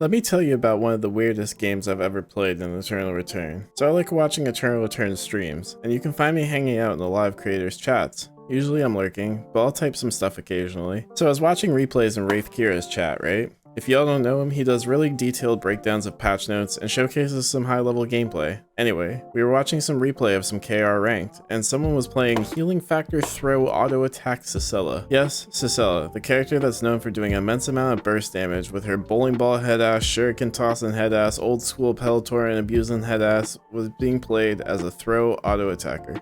Let me tell you about one of the weirdest games I've ever played in Eternal Return. So I like watching Eternal Return streams, and you can find me hanging out in the live creators chats. Usually I'm lurking, but I'll type some stuff occasionally. So I was watching replays in Wraith Kira's chat, right? If y'all don't know him, he does really detailed breakdowns of patch notes and showcases some high level gameplay. Anyway, we were watching some replay of some KR ranked, and someone was playing Healing Factor Throw Auto Attack Sissela. Yes, Sissela, the character that's known for doing immense amount of burst damage with her bowling ball head ass, shuriken tossing head ass, old school Peltor and abusing head ass, was being played as a throw auto attacker.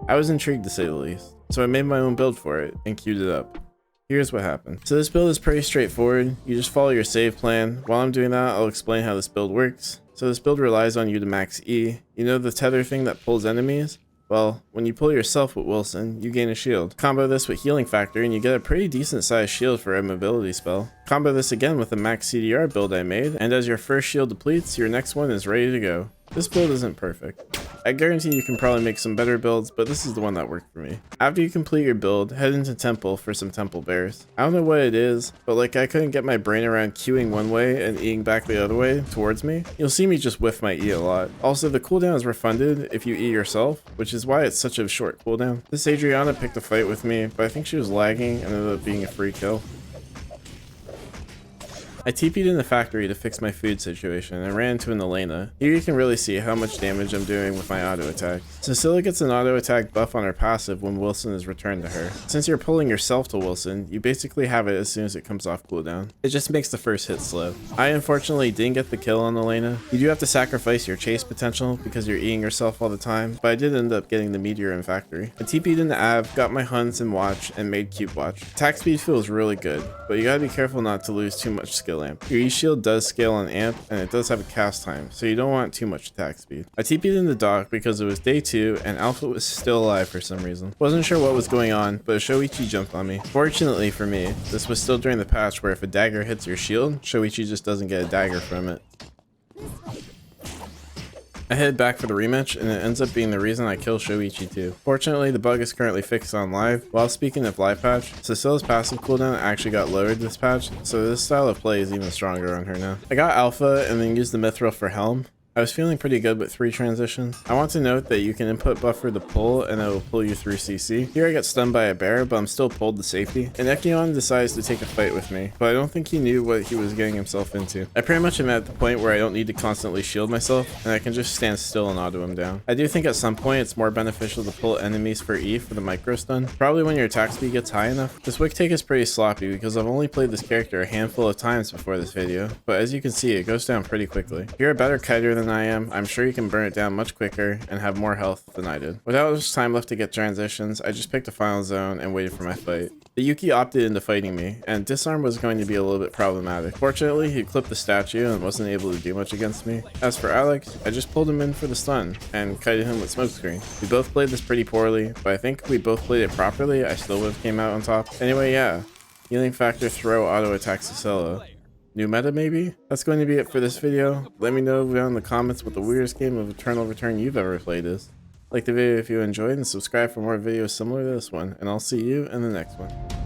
I was intrigued to say the least, so I made my own build for it and queued it up. Here's what happened. So this build is pretty straightforward. You just follow your save plan. While I'm doing that, I'll explain how this build works. So this build relies on you to max E. You know the tether thing that pulls enemies? Well, when you pull yourself with Wilson, you gain a shield. Combo this with Healing Factor and you get a pretty decent sized shield for a mobility spell. Combo this again with the max CDR build I made, and as your first shield depletes, your next one is ready to go. This build isn't perfect. I guarantee you can probably make some better builds, but this is the one that worked for me. After you complete your build, head into Temple for some Temple Bears. I don't know what it is, but like I couldn't get my brain around queuing one way and Eing back the other way towards me. You'll see me just whiff my E a lot. Also, the cooldown is refunded if you E yourself, which is why it's such a short cooldown. This Adriana picked a fight with me, but I think she was lagging and ended up being a free kill. I TP'd in the factory to fix my food situation and ran into an Elena. Here you can really see how much damage I'm doing with my auto attack. Sissela gets an auto attack buff on her passive when Wilson is returned to her. Since you're pulling yourself to Wilson, you basically have it as soon as it comes off cooldown. It just makes the first hit slow. I unfortunately didn't get the kill on Elena. You do have to sacrifice your chase potential because you're eating yourself all the time, but I did end up getting the meteor in factory. I TP'd into Av, got my hunts and watch, and made cube watch. Attack speed feels really good, but you gotta be careful not to lose too much skill amp. Your E-shield does scale on amp, and it does have a cast time, so you don't want too much attack speed. I TP'd in the dock because it was day 2 and Alpha was still alive for some reason. Wasn't sure what was going on, but a Shoichi jumped on me. Fortunately for me, this was still during the patch where if a dagger hits your shield, Shoichi just doesn't get a dagger from it. I head back for the rematch, and it ends up being the reason I kill Shoichi too. Fortunately, the bug is currently fixed on live. While speaking of live patch, Sissela's passive cooldown actually got lowered this patch, so this style of play is even stronger on her now. I got Alpha and then used the Mithril for Helm. I was feeling pretty good with 3 transitions. I want to note that you can input buffer the pull and it will pull you through CC. Here I got stunned by a bear, but I'm still pulled to safety. And Ekion decides to take a fight with me, but I don't think he knew what he was getting himself into. I pretty much am at the point where I don't need to constantly shield myself, and I can just stand still and auto him down. I do think at some point it's more beneficial to pull enemies for E for the micro stun, probably when your attack speed gets high enough. This Wick take is pretty sloppy because I've only played this character a handful of times before this video, but as you can see, it goes down pretty quickly. If you're a better kiter than I am, I'm sure you can burn it down much quicker and have more health than I did. Without much time left to get transitions, I just picked a final zone and waited for my fight. The Yuki opted into fighting me, and disarm was going to be a little bit problematic. Fortunately, he clipped the statue and wasn't able to do much against me. As for Alex, I just pulled him in for the stun and kited him with smokescreen. We both played this pretty poorly, but I think if we both played it properly, I still would have came out on top. Anyway, yeah. Healing Factor Throw Auto Attack Sissela. New meta maybe? That's going to be it for this video. Let me know down in the comments what the weirdest game of Eternal Return you've ever played is. Like the video if you enjoyed and subscribe for more videos similar to this one, and I'll see you in the next one.